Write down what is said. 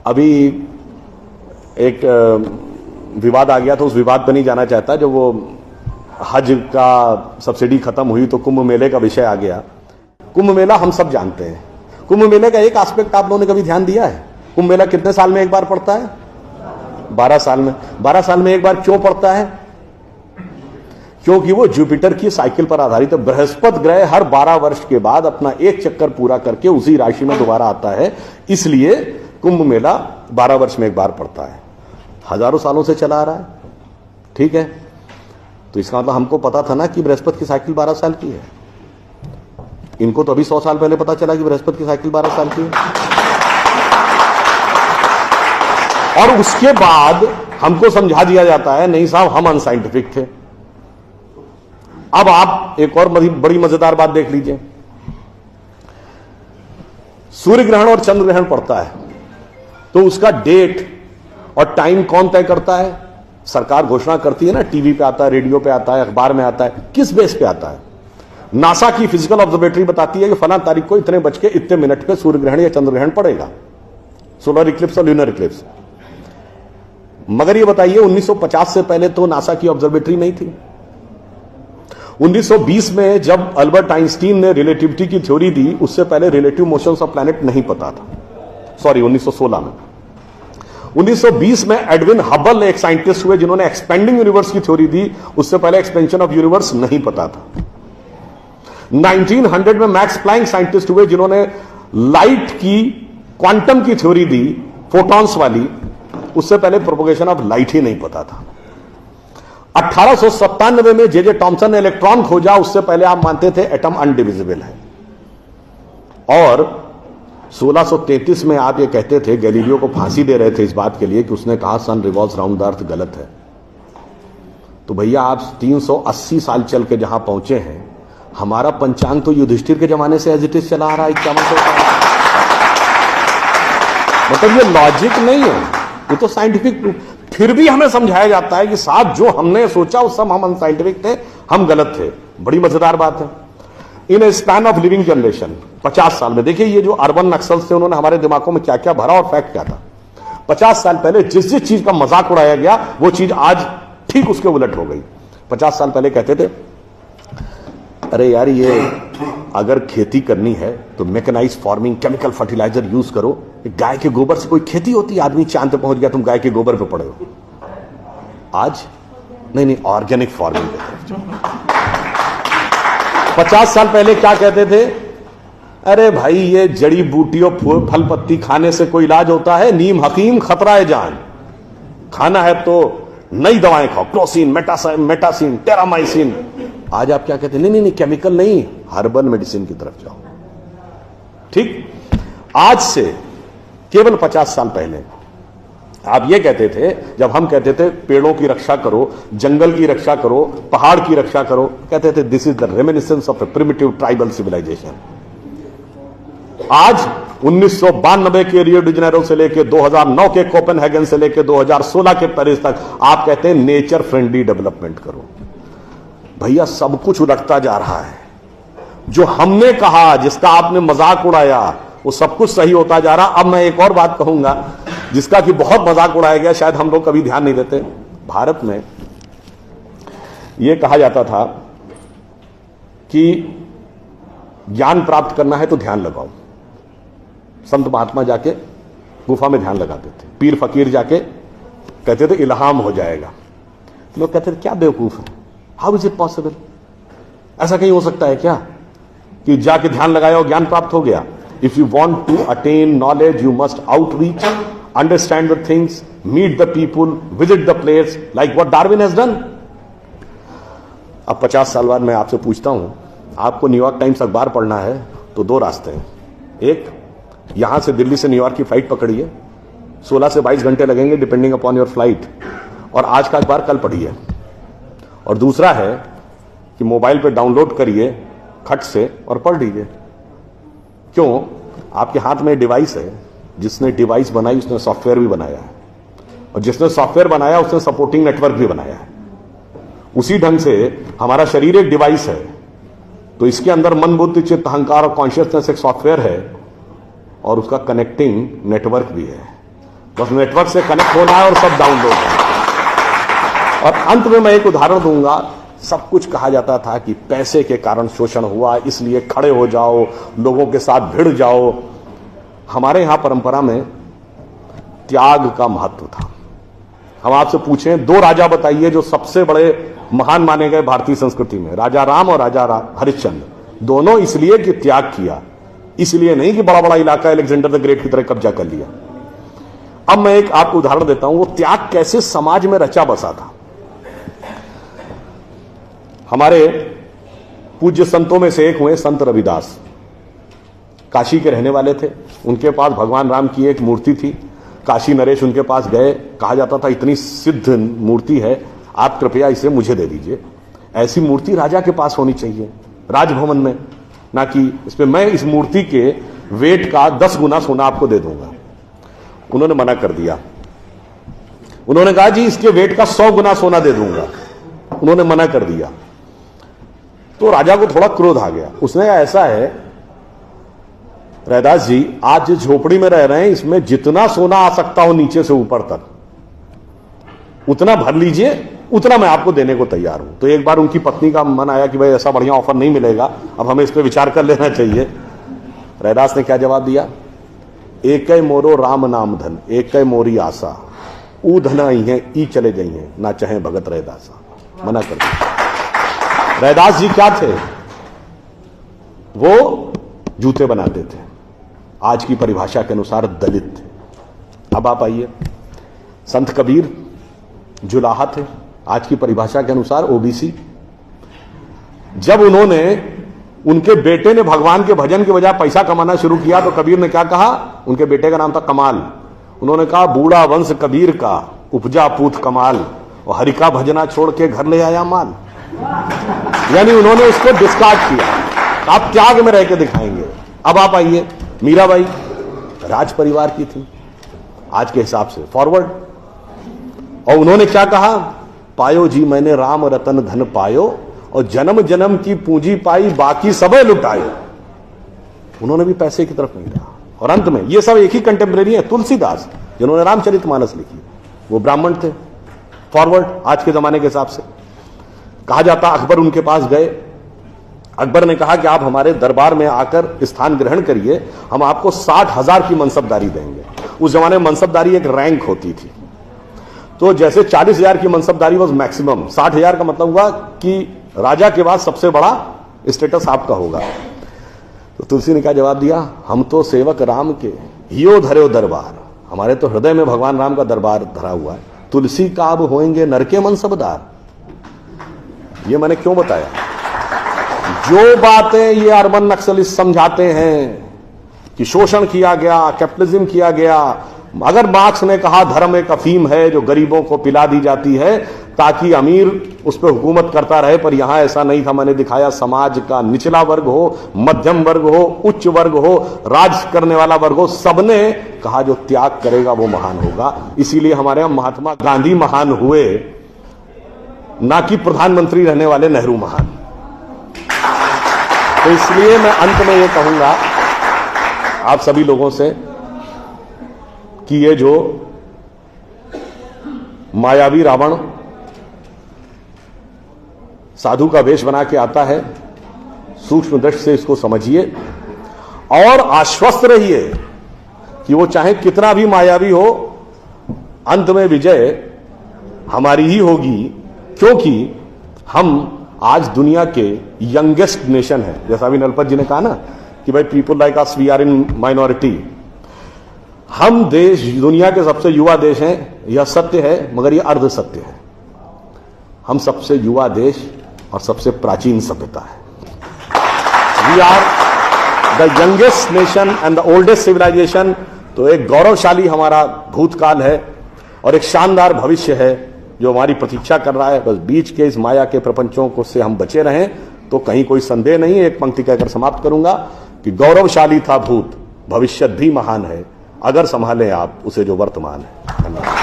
अभी एक विवाद आ गया था, उस विवाद पर नहीं जाना चाहता। जो वो हज का सब्सिडी खत्म हुई तो कुंभ मेले का विषय आ गया। कुंभ मेला हम सब जानते हैं। कुंभ मेले का एक एस्पेक्ट आप लोगों ने कभी ध्यान दिया है? कुंभ मेला कितने साल में एक बार पड़ता है? 12 साल में। 12 साल में एक बार क्यों पड़ता है? क्योंकि वो जुपिटर की साइकिल पर आधारित है। बृहस्पति ग्रह हर 12 वर्ष के बाद अपना एक चक्कर पूरा करके उसी राशि में दोबारा आता है, इसलिए कुंभ मेला 12 वर्ष में एक बार पड़ता है। हजारों सालों से चला आ रहा है, ठीक है। तो इसका मतलब हमको पता था ना कि बृहस्पति की साइकिल 12 साल की है। इनको तो अभी 100 साल पहले पता चला कि बृहस्पति की साइकिल 12 साल की है। और उसके बाद हमको समझा दिया जाता है नहीं साहब हम अनसाइंटिफिक थे। अब आप एक और बड़ी मजेदार बात देख लीजिए। सूर्य ग्रहण और चंद्र ग्रहण पड़ता है तो उसका डेट और टाइम कौन तय करता है? सरकार घोषणा करती है ना, टीवी पे आता है, रेडियो पे आता है, अखबार में आता है। किस बेस पे आता है? नासा की फिजिकल ऑब्जर्वेटरी बताती है कि फलां तारीख को इतने बज के इतने मिनट पे सूर्य ग्रहण या चंद्र ग्रहण पड़ेगा, सोलर इक्लिप्स और ल्यूनर इक्लिप्स। मगर ये बताइए 1950 से पहले तो नासा की ऑब्जर्वेटरी नहीं थी। 1920 में जब अल्बर्ट आइंस्टीन ने रिलेटिविटी की थ्योरी दी, उससे पहले रिलेटिव मोशंस ऑफ प्लैनेट नहीं पता था। सॉरी, 1916 में। 1920 में एडविन हबल एक साइंटिस्ट हुए जिन्होंने एक्सपेंडिंग यूनिवर्स की थ्योरी दी, उससे पहले एक्सपेंशन ऑफ यूनिवर्स नहीं पता था। 1900 में मैक्स प्लैंक साइंटिस्ट हुए जिन्होंने लाइट की क्वांटम की थ्योरी दी, फोटॉन्स वाली, उससे पहले प्रोपोगेशन ऑफ लाइट ही नहीं पता था। 1897 में जे टॉमसन ने इलेक्ट्रॉन खोजा, उससे पहले आप मानते थे एटम अनडिविजिबल है। और 1633 में आप ये कहते थे, गैलीलियो को फांसी दे रहे थे इस बात के लिए कि उसने कहा सन रिवॉल्व्स राउंड द अर्थ गलत है। तो भैया आप 380 साल चल के जहां पहुंचे हैं, हमारा पंचांग तो युधिष्ठिर के जमाने से एज इट इज चला आ रहा है 5100 साल। मतलब ये लॉजिक नहीं है, ये तो साइंटिफिक प्रूफ। फिर भी हमें समझाया जाता है कि साहब जो हमने सोचा उस सब हम अनसाइंटिफिक थे, हम गलत थे। बड़ी मजेदार बात है। इन ए स्पैन ऑफ लिविंग जनरेशन 50 साल में, देखिए ये जो अर्बन नक्सल्स थे उन्होंने हमारे दिमागों में क्या क्या भरा और फैक्ट क्या था। 50 साल पहले जिस जिस चीज का मजाक उड़ाया गया वो चीज आज ठीक उसके उलट हो गई। 50 साल पहले कहते थे अरे यार ये अगर खेती करनी है तो mechanised farming, chemical fertiliser use करो। गाय के गोबर से कोई खेती होती है? आदमी चांद पे पहुंच गया, तुम गाय के गोबर पे पड़े हो। आज नहीं, ऑर्गेनिक फार्मिंग। 50 साल पहले क्या कहते थे? अरे भाई ये जड़ी बूटियों फल पत्ती खाने से कोई इलाज होता है? नीम हकीम खतरा है जान। खाना है तो नई दवाएं खाओ, क्रोसिन, मेटासिन, टेरामाइसिन। आज आप क्या कहते हैं? नहीं, केमिकल नहीं, हर्बल मेडिसिन की तरफ जाओ। ठीक, आज से केवल 50 साल पहले आप ये कहते थे, जब हम कहते थे पेड़ों की रक्षा करो, जंगल की रक्षा करो, पहाड़ की रक्षा करो, कहते थे this is the reminiscence of a primitive tribal civilisation. आज 1992 के रियो डी जेनेरो से लेकर 2009 के कोपेनहेगन से लेकर 2016 के पेरिस तक आप कहते हैं नेचर फ्रेंडली डेवलपमेंट करो। भैया सब कुछ उलटता जा रहा है। जो हमने कहा, जिसका आपने मजाक उड़ाया, वो सब कुछ सही होता जा रहा। अब मैं एक और बात कहूंगा जिसका कि बहुत मजाक उड़ाया गया, शायद हम लोग कभी ध्यान नहीं देते। भारत में यह कहा जाता था कि ज्ञान प्राप्त करना है तो ध्यान लगाओ। संत महात्मा जाके गुफा में ध्यान लगाते थे, पीर फकीर जाके कहते थे इल्हाम हो जाएगा। लोग कहते थे क्या बेवकूफ है, हाउ इज इट पॉसिबल? ऐसा कहीं हो सकता है क्या कि जाके ध्यान लगाया और ज्ञान प्राप्त हो गया? If you want to attain knowledge you must outreach, understand the things, meet the people, visit the place, like what Darwin has done. अब 50 साल बाद मैं आपसे पूछता हूं, आपको न्यूयॉर्क टाइम्स अखबार पढ़ना है तो 2 रास्ते हैं। एक, यहां से दिल्ली से न्यूयॉर्क की फ्लाइट पकड़िए, 16 से 22 घंटे लगेंगे डिपेंडिंग अपॉन योर फ्लाइट, और आज का अखबार कल पढ़िए। और दूसरा है कि मोबाइल पे डाउनलोड करिए खट से और पढ़ लीजिए। क्यों? आपके हाथ में डिवाइस है, जिसने डिवाइस बनाई उसने सॉफ्टवेयर भी बनाया है, और जिसने सॉफ्टवेयर बनाया उसने सपोर्टिंग नेटवर्क भी बनाया है। उसी ढंग से हमारा शरीर एक डिवाइस है, तो इसके अंदर मन, बुद्धि, चित्त, अहंकार और कॉन्शियसनेस एक सॉफ्टवेयर है, और उसका कनेक्टिंग नेटवर्क भी है। बस नेटवर्क से कनेक्ट होना है और सब डाउनलोड है। और अंत में मैं एक उदाहरण दूंगा। सब कुछ कहा जाता था कि पैसे के कारण शोषण हुआ, इसलिए खड़े हो जाओ, लोगों के साथ भिड़ जाओ। हमारे यहां परंपरा में त्याग का महत्व था। हम आपसे पूछें, दो राजा बताइए जो सबसे बड़े महान माने गए भारतीय संस्कृति में, राजा राम और राजा हरिश्चंद्र। दोनों इसलिए कि त्याग किया, इसलिए नहीं कि बड़ा बड़ा इलाका अलेक्जेंडर द ग्रेट की तरह कब्जा कर लिया। अब मैं एक आपको उदाहरण देता हूं, वो त्याग कैसे समाज में रचा बसा था। हमारे पूज्य संतों में से एक हुए संत रविदास, काशी के रहने वाले थे। उनके पास भगवान राम की एक मूर्ति थी। काशी नरेश उनके पास गए, कहा जाता था इतनी सिद्ध मूर्ति है, आप कृपया इसे मुझे दे दीजिए। ऐसी मूर्ति राजा के पास होनी चाहिए राजभवन में, ना कि इसमें मैं इस मूर्ति के वेट का 10 गुना सोना आपको दे दूंगा। उन्होंने मना कर दिया। उन्होंने कहा जी इसके वेट का 100 गुना सोना दे दूंगा। उन्होंने मना कर दिया। तो राजा को थोड़ा क्रोध आ गया। उसने कहा ऐसा है रैदास जी, आज जिस झोपड़ी में रह रहे हैं इसमें जितना सोना आ सकता हो नीचे से ऊपर तक उतना भर लीजिए, उतना मैं आपको देने को तैयार हूं। तो एक बार उनकी पत्नी का मन आया कि भाई ऐसा बढ़िया ऑफर नहीं मिलेगा, अब हमें इस पर विचार कर लेना चाहिए। रैदास ने क्या जवाब दिया? एकै मोरो राम नाम धन, एकै मोरी आशा, ऊ धन आई है ई चले जाइए, ना चाहे भगत रैदासा। मना कर दिया। रैदास जी क्या थे? वो जूते बनाते थे, आज की परिभाषा के अनुसार दलित थे। अब आप आइए, संत कबीर जुलाहा थे, आज की परिभाषा के अनुसार ओबीसी। जब उनके बेटे ने भगवान के भजन के बजाय पैसा कमाना शुरू किया तो कबीर ने क्या कहा? उनके बेटे का नाम था कमाल। उन्होंने कहा बूढ़ा वंश कबीर का, उपजा पूत कमाल, और हरि का भजना छोड़ के घर ले आया माल। यानी उन्होंने उसको डिस्कार्ड किया। आप त्याग में रह के दिखाएंगे। अब आप आइए, मीराबाई राज परिवार की थी आज के हिसाब से, फॉरवर्ड। और उन्होंने क्या कहा? पायो जी मैंने राम रतन धन पायो, और जन्म जन्म की पूंजी पाई बाकी सबे लुटायो। उन्होंने भी पैसे की तरफ नहीं रहा। और अंत में ये सब एक ही कंटेम्परेरी है, तुलसीदास जिन्होंने रामचरितमानस लिखी, वो ब्राह्मण थे, फॉरवर्ड आज के जमाने के हिसाब से। कहा जाता अकबर उनके पास गए। अकबर ने कहा कि आप हमारे दरबार में आकर स्थान ग्रहण करिए, हम आपको 60,000 की मनसबदारी देंगे। उस जमाने में मनसबदारी एक रैंक होती थी। तो जैसे 40,000 की मनसबदारी वॉज मैक्सिमम, 60,000 का मतलब हुआ कि राजा के बाद सबसे बड़ा स्टेटस आपका होगा। तो तुलसी ने क्या जवाब दिया? हम तो सेवक राम के हियो धरे दरबार, हमारे तो हृदय में भगवान राम का दरबार धरा हुआ है। तुलसी का अब होएंगे नर के मनसबदार। ये मैंने क्यों बताया? जो बातें ये अर्बन नक्सलिस्ट समझाते हैं कि शोषण किया गया, कैपिटलिज्म किया गया, अगर मार्क्स ने कहा धर्म एक अफीम है जो गरीबों को पिला दी जाती है ताकि अमीर उस पर हुकूमत करता रहे, पर यहां ऐसा नहीं था। मैंने दिखाया समाज का निचला वर्ग हो, मध्यम वर्ग हो, उच्च वर्ग हो, राज करने वाला वर्ग हो, सबने कहा जो त्याग करेगा वो महान होगा। इसीलिए हमारे यहां महात्मा गांधी महान हुए, ना कि प्रधानमंत्री रहने वाले नेहरू महान। तो इसलिए मैं अंत में ये कहूंगा आप सभी लोगों से कि ये जो मायावी रावण साधु का वेश बना के आता है, सूक्ष्म दृष्टि से इसको समझिए और आश्वस्त रहिए कि वो चाहे कितना भी मायावी हो, अंत में विजय हमारी ही होगी, क्योंकि हम आज दुनिया के यंगेस्ट नेशन है। जैसा अभी नलपत जी ने कहा ना कि भाई people like us we are in minority. हम देश दुनिया के सबसे युवा देश हैं, यह सत्य है, मगर यह अर्ध सत्य है। हम सबसे युवा देश और सबसे प्राचीन सभ्यता है। We are the youngest nation and the oldest civilisation. तो एक गौरवशाली हमारा भूतकाल है और एक शानदार भविष्य है जो हमारी प्रतीक्षा कर रहा है। बस बीच के इस माया के प्रपंचों को से हम बचे रहें तो कहीं कोई संदेह नहीं है। एक पंक्ति कहकर समाप्त करूंगा कि गौरवशाली था भूत, भविष्य भी महान है, अगर संभालें आप उसे जो वर्तमान है। धन्यवाद।